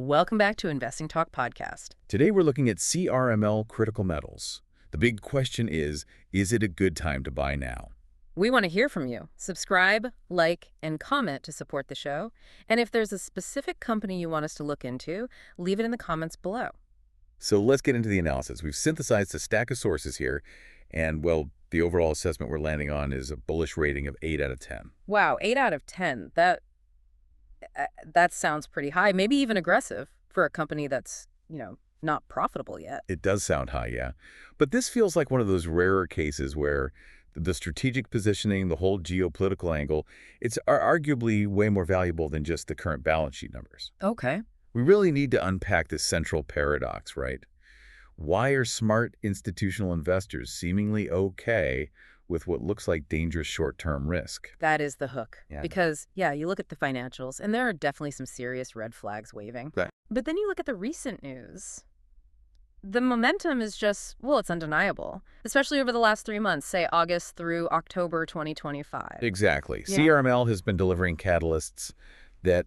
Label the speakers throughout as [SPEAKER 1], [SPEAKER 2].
[SPEAKER 1] Welcome back to Investing Talk Podcast.
[SPEAKER 2] Today we're looking at CRML critical metals. The big question is it a good time to buy now?
[SPEAKER 1] We want to hear from you. Subscribe, like, and comment to support the show. And if there's a specific company you want us to look into, leave it in the comments below.
[SPEAKER 2] So let's get into the analysis. We've synthesized a stack of sources here, and, well, the overall assessment we're landing on is a bullish rating of 8 out of 10.
[SPEAKER 1] Wow, 8 out of 10. That sounds pretty high, maybe even aggressive for a company that's, not profitable yet.
[SPEAKER 2] It does sound high, yeah. But this feels like one of those rarer cases where the strategic positioning, the whole geopolitical angle, it's arguably way more valuable than just the current balance sheet numbers.
[SPEAKER 1] Okay.
[SPEAKER 2] We really need to unpack this central paradox, right? Why are smart institutional investors seemingly okay with what looks like dangerous short-term risk?
[SPEAKER 1] That is the hook.
[SPEAKER 2] Yeah.
[SPEAKER 1] Because, you look at the financials, and there are definitely some serious red flags waving.
[SPEAKER 2] Right.
[SPEAKER 1] But then you look at the recent news. The momentum is just, it's undeniable, especially over the last 3 months, say August through October 2025.
[SPEAKER 2] Exactly.
[SPEAKER 1] Yeah.
[SPEAKER 2] CRML has been delivering catalysts that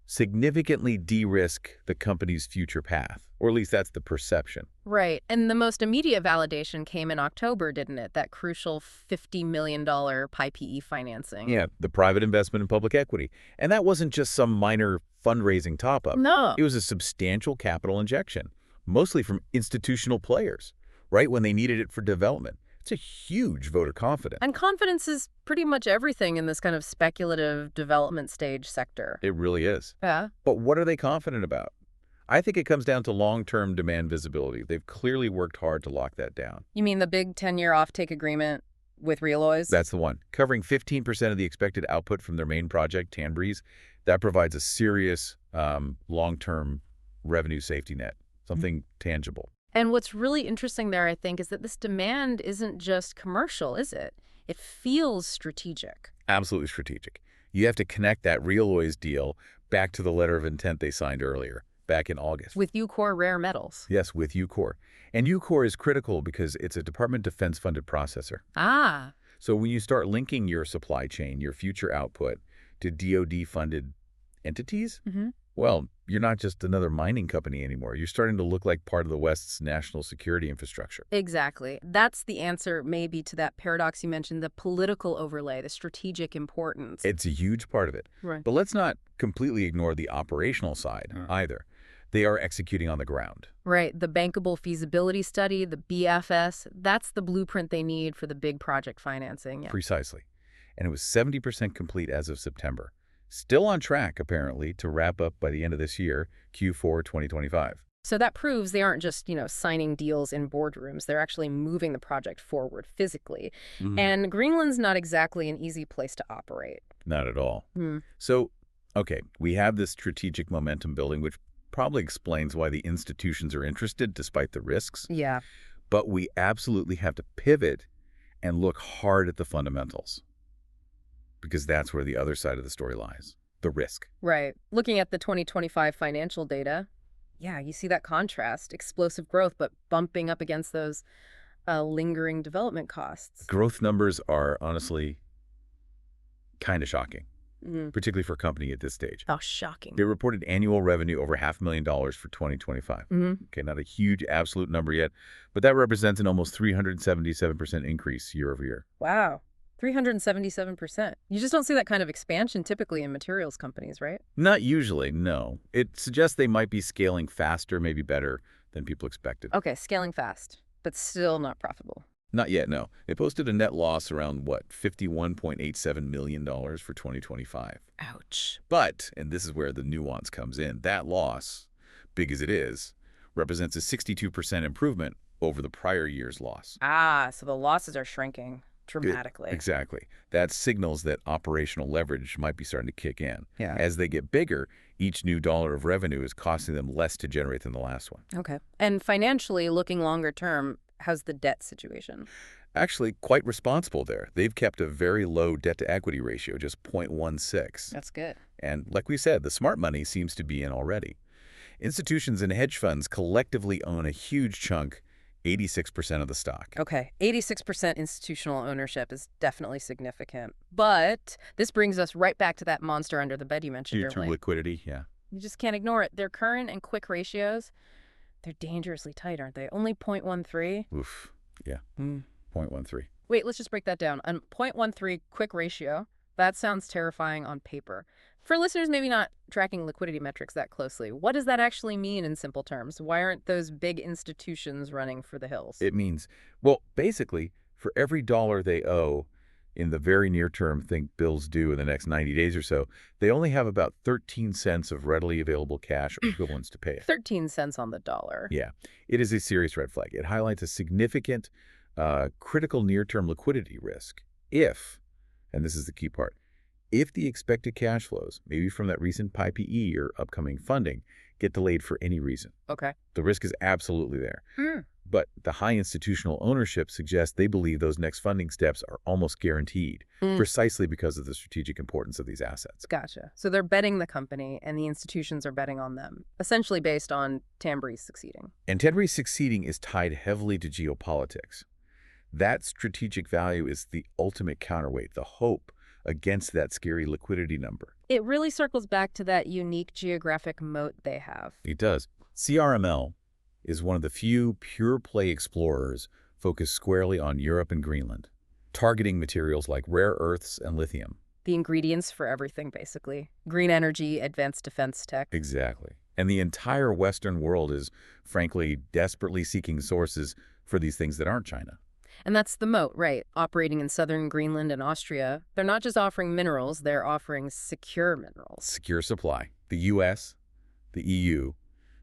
[SPEAKER 2] significantly de-risk the company's future path, or at least that's the perception.
[SPEAKER 1] Right. And the most immediate validation came in October, didn't it? That crucial $50 million PIPE financing.
[SPEAKER 2] Yeah, the private investment in public equity. And that wasn't just some minor fundraising top-up.
[SPEAKER 1] No.
[SPEAKER 2] It was a substantial capital injection, mostly from institutional players, right when they needed it for development. It's a huge vote of confidence.
[SPEAKER 1] And confidence is pretty much everything in this kind of speculative development stage sector.
[SPEAKER 2] It really is.
[SPEAKER 1] Yeah.
[SPEAKER 2] But what are they confident about? I think it comes down to long-term demand visibility. They've clearly worked hard to lock that down.
[SPEAKER 1] You mean the big 10-year offtake agreement with Realloys?
[SPEAKER 2] That's the one. Covering 15% of the expected output from their main project, Tanbreeze, that provides a serious long-term revenue safety net, something tangible.
[SPEAKER 1] And what's really interesting there, I think, is that this demand isn't just commercial, is it? It feels strategic.
[SPEAKER 2] Absolutely strategic. You have to connect that Realloys deal back to the letter of intent they signed earlier, back in August.
[SPEAKER 1] With Ucore Rare Metals.
[SPEAKER 2] Yes, with Ucore. And Ucore is critical because it's a Department of Defense-funded processor.
[SPEAKER 1] Ah.
[SPEAKER 2] So when you start linking your supply chain, your future output, to DoD-funded entities, well, you're not just another mining company anymore. You're starting to look like part of the West's national security infrastructure.
[SPEAKER 1] Exactly. That's the answer maybe to that paradox you mentioned, the political overlay, the strategic importance.
[SPEAKER 2] It's a huge part of it.
[SPEAKER 1] Right.
[SPEAKER 2] But let's not completely ignore the operational side either. They are executing on the ground.
[SPEAKER 1] Right. The bankable feasibility study, the BFS, that's the blueprint they need for the big project financing. Yeah.
[SPEAKER 2] Precisely. And it was 70% complete as of September. Still on track, apparently, to wrap up by the end of this year, Q4 2025.
[SPEAKER 1] So that proves they aren't just, signing deals in boardrooms. They're actually moving the project forward physically. And Greenland's not exactly an easy place to operate.
[SPEAKER 2] Not at all. So, okay, we have this strategic momentum building, which probably explains why the institutions are interested despite the risks.
[SPEAKER 1] Yeah.
[SPEAKER 2] But we absolutely have to pivot and look hard at the fundamentals, because that's where the other side of the story lies, the risk.
[SPEAKER 1] Right. Looking at the 2025 financial data, you see that contrast, explosive growth, but bumping up against those lingering development costs.
[SPEAKER 2] Growth numbers are honestly kind of shocking, particularly for a company at this stage.
[SPEAKER 1] Oh, shocking.
[SPEAKER 2] They reported annual revenue over $500,000 for 2025. Okay, not a huge absolute number yet, but that represents an almost 377% increase year over year.
[SPEAKER 1] Wow. 377%. You just don't see that kind of expansion typically in materials companies, right?
[SPEAKER 2] Not usually, no. It suggests they might be scaling faster, maybe better than people expected.
[SPEAKER 1] Okay, scaling fast, but still not profitable.
[SPEAKER 2] Not yet, no. They posted a net loss around, $51.87 million for 2025.
[SPEAKER 1] Ouch.
[SPEAKER 2] But, and this is where the nuance comes in, that loss, big as it is, represents a 62% improvement over the prior year's loss.
[SPEAKER 1] Ah, so the losses are shrinking dramatically.
[SPEAKER 2] Exactly. That signals that operational leverage might be starting to kick in.
[SPEAKER 1] Yeah.
[SPEAKER 2] As they get bigger, each new dollar of revenue is costing them less to generate than the last one.
[SPEAKER 1] Okay. And financially, looking longer term, how's the debt situation?
[SPEAKER 2] Actually, quite responsible there. They've kept a very low debt-to-equity ratio, just 0.16.
[SPEAKER 1] That's good.
[SPEAKER 2] And like we said, the smart money seems to be in already. Institutions and hedge funds collectively own a huge chunk, 86% of the stock.
[SPEAKER 1] Okay, 86% institutional ownership is definitely significant. But this brings us right back to that monster under the bed you mentioned
[SPEAKER 2] Due to
[SPEAKER 1] earlier.
[SPEAKER 2] liquidity, yeah.
[SPEAKER 1] You just can't ignore it. Their current and quick ratios, they're dangerously tight, aren't they? Only 0.13.
[SPEAKER 2] Oof. Yeah. 0.13.
[SPEAKER 1] Wait, let's just break that down. A 0.13 quick ratio, that sounds terrifying on paper. For listeners maybe not tracking liquidity metrics that closely, what does that actually mean in simple terms? Why aren't those big institutions running for the hills?
[SPEAKER 2] It means, well, basically, for every dollar they owe in the very near term, think bills due in the next 90 days or so, they only have about 13 cents of readily available cash or equivalents to pay it.
[SPEAKER 1] 13 cents on the dollar.
[SPEAKER 2] Yeah, it is a serious red flag. It highlights a significant, critical near-term liquidity risk if, and this is the key part, if the expected cash flows, maybe from that recent PIPE or upcoming funding, get delayed for any reason.
[SPEAKER 1] Okay.
[SPEAKER 2] The risk is absolutely there. But the high institutional ownership suggests they believe those next funding steps are almost guaranteed, precisely because of the strategic importance of these assets.
[SPEAKER 1] Gotcha. So they're betting the company, and the institutions are betting on them, essentially based on Tambre's succeeding.
[SPEAKER 2] And Tenry's succeeding is tied heavily to geopolitics. That strategic value is the ultimate counterweight, the hope against that scary liquidity number.
[SPEAKER 1] It really circles back to that unique geographic moat they have.
[SPEAKER 2] It does. CRML is one of the few pure-play explorers focused squarely on Europe and Greenland, targeting materials like rare earths and lithium.
[SPEAKER 1] The ingredients for everything, basically. Green energy, advanced defense tech.
[SPEAKER 2] Exactly. And the entire Western world is, frankly, desperately seeking sources for these things that aren't China.
[SPEAKER 1] And that's the moat, right? Operating in southern Greenland and Austria, they're not just offering minerals, they're offering secure minerals.
[SPEAKER 2] Secure supply. The U.S., the EU,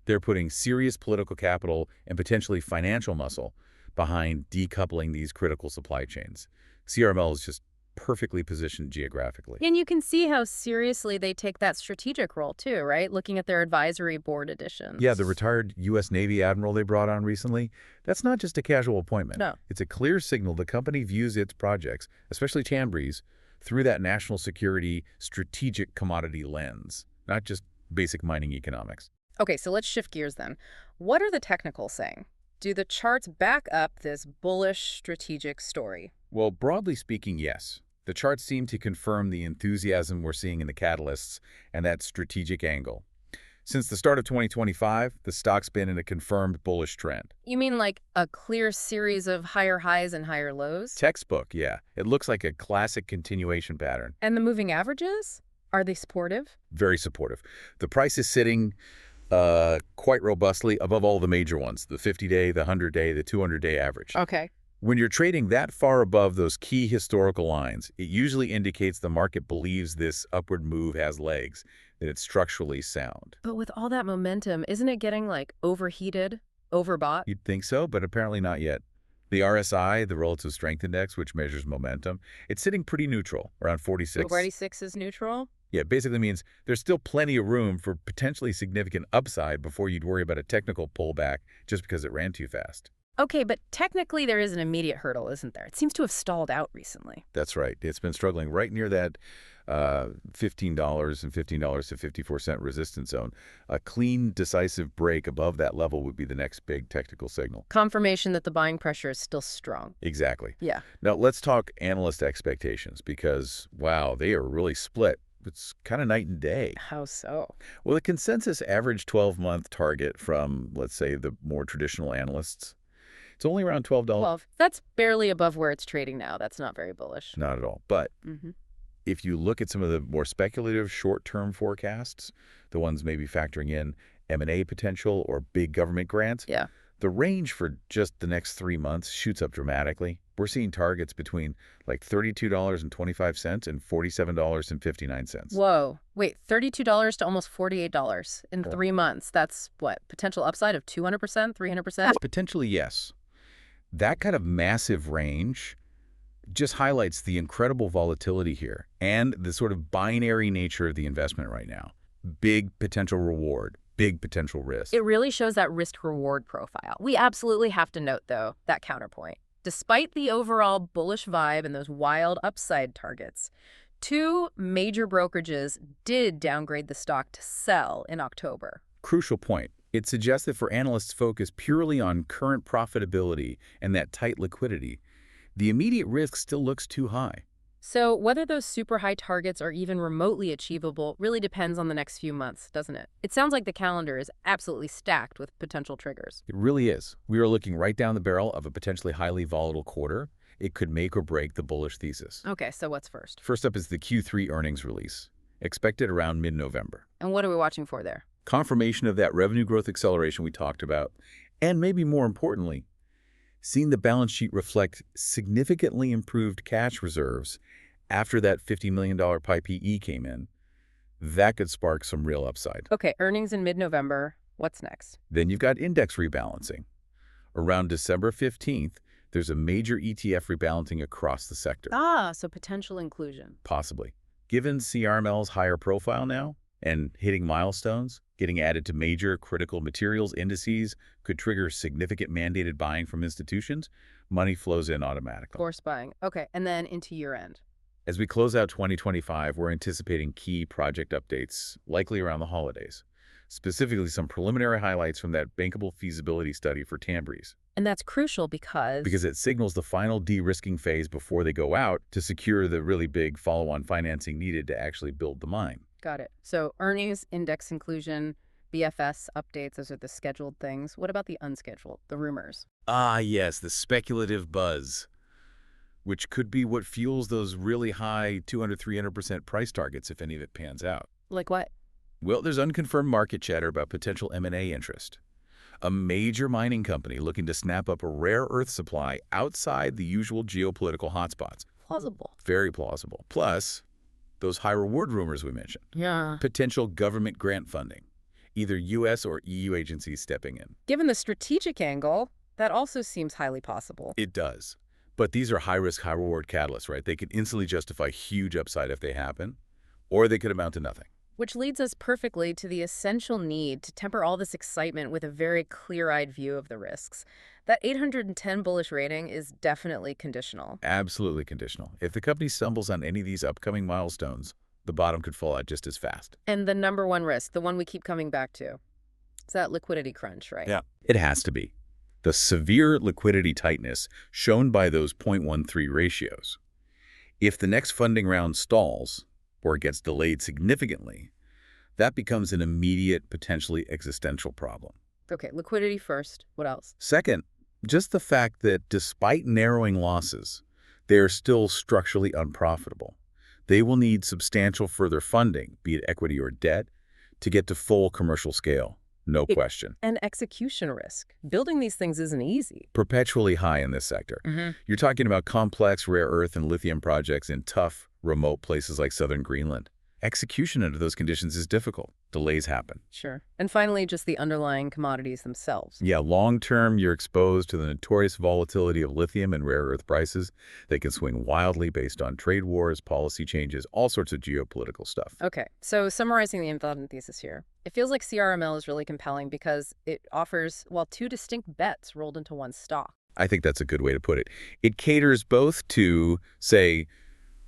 [SPEAKER 2] they're putting serious political capital and potentially financial muscle behind decoupling these critical supply chains. CRML is just perfectly positioned geographically.
[SPEAKER 1] And you can see how seriously they take that strategic role too, right? Looking at their advisory board additions.
[SPEAKER 2] Yeah, the retired U.S. Navy admiral they brought on recently, that's not just a casual appointment.
[SPEAKER 1] No.
[SPEAKER 2] It's a clear signal the company views its projects, especially Tambre's, through that national security strategic commodity lens, not just basic mining economics.
[SPEAKER 1] Okay, so let's shift gears then. What are the technicals saying? Do the charts back up this bullish strategic story?
[SPEAKER 2] Well, broadly speaking, yes. The charts seem to confirm the enthusiasm we're seeing in the catalysts and that strategic angle. Since the start of 2025, the stock's been in a confirmed bullish trend.
[SPEAKER 1] You mean like a clear series of higher highs and higher lows?
[SPEAKER 2] Textbook, yeah. It looks like a classic continuation pattern.
[SPEAKER 1] And the moving averages? Are they supportive?
[SPEAKER 2] Very supportive. The price is sitting quite robustly above all the major ones, the 50-day, the 100-day, the 200-day average.
[SPEAKER 1] Okay.
[SPEAKER 2] When you're trading that far above those key historical lines, it usually indicates the market believes this upward move has legs, that it's structurally sound.
[SPEAKER 1] But with all that momentum, isn't it getting like overheated, overbought?
[SPEAKER 2] You'd think so, but apparently not yet. The RSI, the Relative Strength Index, which measures momentum, it's sitting pretty neutral, around 46.
[SPEAKER 1] 46 is neutral?
[SPEAKER 2] Yeah, it basically means there's still plenty of room for potentially significant upside before you'd worry about a technical pullback just because it ran too fast.
[SPEAKER 1] Okay, but technically there is an immediate hurdle, isn't there? It seems to have stalled out recently.
[SPEAKER 2] That's right. It's been struggling right near that $15 and $15 to 54-cent resistance zone. A clean, decisive break above that level would be the next big technical signal.
[SPEAKER 1] Confirmation that the buying pressure is still strong.
[SPEAKER 2] Exactly.
[SPEAKER 1] Yeah.
[SPEAKER 2] Now, let's talk analyst expectations because, wow, they are really split. It's kind of night and day.
[SPEAKER 1] How so?
[SPEAKER 2] Well, the consensus average 12-month target from, let's say, the more traditional analysts, it's only around $12.
[SPEAKER 1] 12. That's barely above where it's trading now. That's not very bullish.
[SPEAKER 2] Not at all. But if you look at some of the more speculative short-term forecasts, the ones maybe factoring in M&A potential or big government grants,
[SPEAKER 1] yeah,
[SPEAKER 2] the range for just the next 3 months shoots up dramatically. We're seeing targets between like $32.25 and $47.59.
[SPEAKER 1] Whoa. Wait, $32 to almost $48 in 3 months. That's what? Potential upside of 200%, 300%?
[SPEAKER 2] Potentially, yes. That kind of massive range just highlights the incredible volatility here and the sort of binary nature of the investment right now. Big potential reward, big potential risk.
[SPEAKER 1] It really shows that risk-reward profile. We absolutely have to note, though, that counterpoint. Despite the overall bullish vibe and those wild upside targets, 2 major brokerages did downgrade the stock to sell in October.
[SPEAKER 2] Crucial point. It suggests that for analysts focused purely on current profitability and that tight liquidity, the immediate risk still looks too high.
[SPEAKER 1] So whether those super high targets are even remotely achievable really depends on the next few months, doesn't it? It sounds like the calendar is absolutely stacked with potential triggers.
[SPEAKER 2] It really is. We are looking right down the barrel of a potentially highly volatile quarter. It could make or break the bullish thesis.
[SPEAKER 1] Okay, so what's first?
[SPEAKER 2] First up is the Q3 earnings release, expected around mid-November.
[SPEAKER 1] And what are we watching for there?
[SPEAKER 2] Confirmation of that revenue growth acceleration we talked about, and maybe more importantly, seeing the balance sheet reflect significantly improved cash reserves after that $50 million PIPE came in. That could spark some real upside.
[SPEAKER 1] Okay, earnings in mid-November. What's next?
[SPEAKER 2] Then you've got index rebalancing. Around December 15th, there's a major ETF rebalancing across the sector.
[SPEAKER 1] Ah, so potential inclusion.
[SPEAKER 2] Possibly. Given CRML's higher profile now and hitting milestones, getting added to major critical materials indices could trigger significant mandated buying from institutions. Money flows in automatically.
[SPEAKER 1] Force buying. Okay, and then into year-end.
[SPEAKER 2] As we close out 2025, we're anticipating key project updates, likely around the holidays. Specifically, some preliminary highlights from that bankable feasibility study for Tambreez.
[SPEAKER 1] And that's crucial because
[SPEAKER 2] It signals the final de-risking phase before they go out to secure the really big follow-on financing needed to actually build the mine.
[SPEAKER 1] Got it. So earnings, index inclusion, BFS updates, those are the scheduled things. What about the unscheduled, the rumors?
[SPEAKER 2] Ah, yes, the speculative buzz, which could be what fuels those really high 200-300% price targets if any of it pans out.
[SPEAKER 1] Like what?
[SPEAKER 2] Well, there's unconfirmed market chatter about potential M&A interest. A major mining company looking to snap up a rare earth supply outside the usual geopolitical hotspots.
[SPEAKER 1] Plausible.
[SPEAKER 2] Very plausible. Plus, those high reward rumors we mentioned.
[SPEAKER 1] Yeah.
[SPEAKER 2] Potential government grant funding, either U.S. or EU agencies stepping in.
[SPEAKER 1] Given the strategic angle, that also seems highly possible.
[SPEAKER 2] It does. But these are high-risk, high-reward catalysts, right? They could instantly justify huge upside if they happen, or they could amount to nothing.
[SPEAKER 1] Which leads us perfectly to the essential need to temper all this excitement with a very clear-eyed view of the risks. That 810 bullish rating is definitely conditional.
[SPEAKER 2] Absolutely conditional. If the company stumbles on any of these upcoming milestones, the bottom could fall out just as fast.
[SPEAKER 1] And the number one risk, the one we keep coming back to, it's that liquidity crunch, right?
[SPEAKER 2] Yeah. It has to be. The severe liquidity tightness shown by those 0.13 ratios. If the next funding round stalls, or gets delayed significantly, that becomes an immediate, potentially existential problem.
[SPEAKER 1] Okay, liquidity first. What else?
[SPEAKER 2] Second, just the fact that despite narrowing losses, they are still structurally unprofitable. They will need substantial further funding, be it equity or debt, to get to full commercial scale. No question.
[SPEAKER 1] And execution risk. Building these things isn't easy.
[SPEAKER 2] Perpetually high in this sector. You're talking about complex rare earth and lithium projects in tough, remote places like southern Greenland. Execution under those conditions is difficult. Delays happen.
[SPEAKER 1] Sure. And finally, just the underlying commodities themselves.
[SPEAKER 2] Yeah, long-term, you're exposed to the notorious volatility of lithium and rare earth prices. They can swing wildly based on trade wars, policy changes, all sorts of geopolitical stuff.
[SPEAKER 1] Okay, so summarizing the investment thesis here, it feels like CRML is really compelling because it offers, well, two distinct bets rolled into one stock.
[SPEAKER 2] I think that's a good way to put it. It caters both to, say,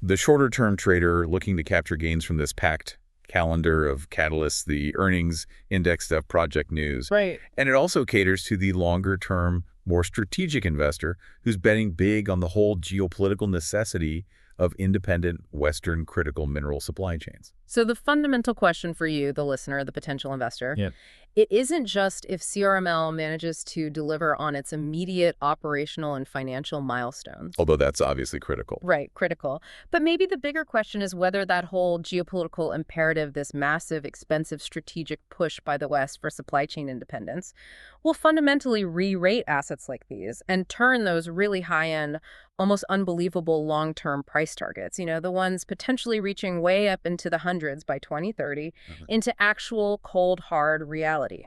[SPEAKER 2] the shorter-term trader looking to capture gains from this packed calendar of catalysts, the earnings, index stuff, project news.
[SPEAKER 1] Right.
[SPEAKER 2] And it also caters to the longer-term, more strategic investor who's betting big on the whole geopolitical necessity of independent Western critical mineral supply chains.
[SPEAKER 1] So the fundamental question for you, the listener, the potential investor, it isn't just if CRML manages to deliver on its immediate operational and financial milestones.
[SPEAKER 2] Although that's obviously critical.
[SPEAKER 1] Right, critical. But maybe the bigger question is whether that whole geopolitical imperative, this massive, expensive strategic push by the West for supply chain independence, will fundamentally re-rate assets like these and turn those really high-end, almost unbelievable long-term price targets, you know, the ones potentially reaching way up into the hundreds by 2030, into actual cold, hard reality.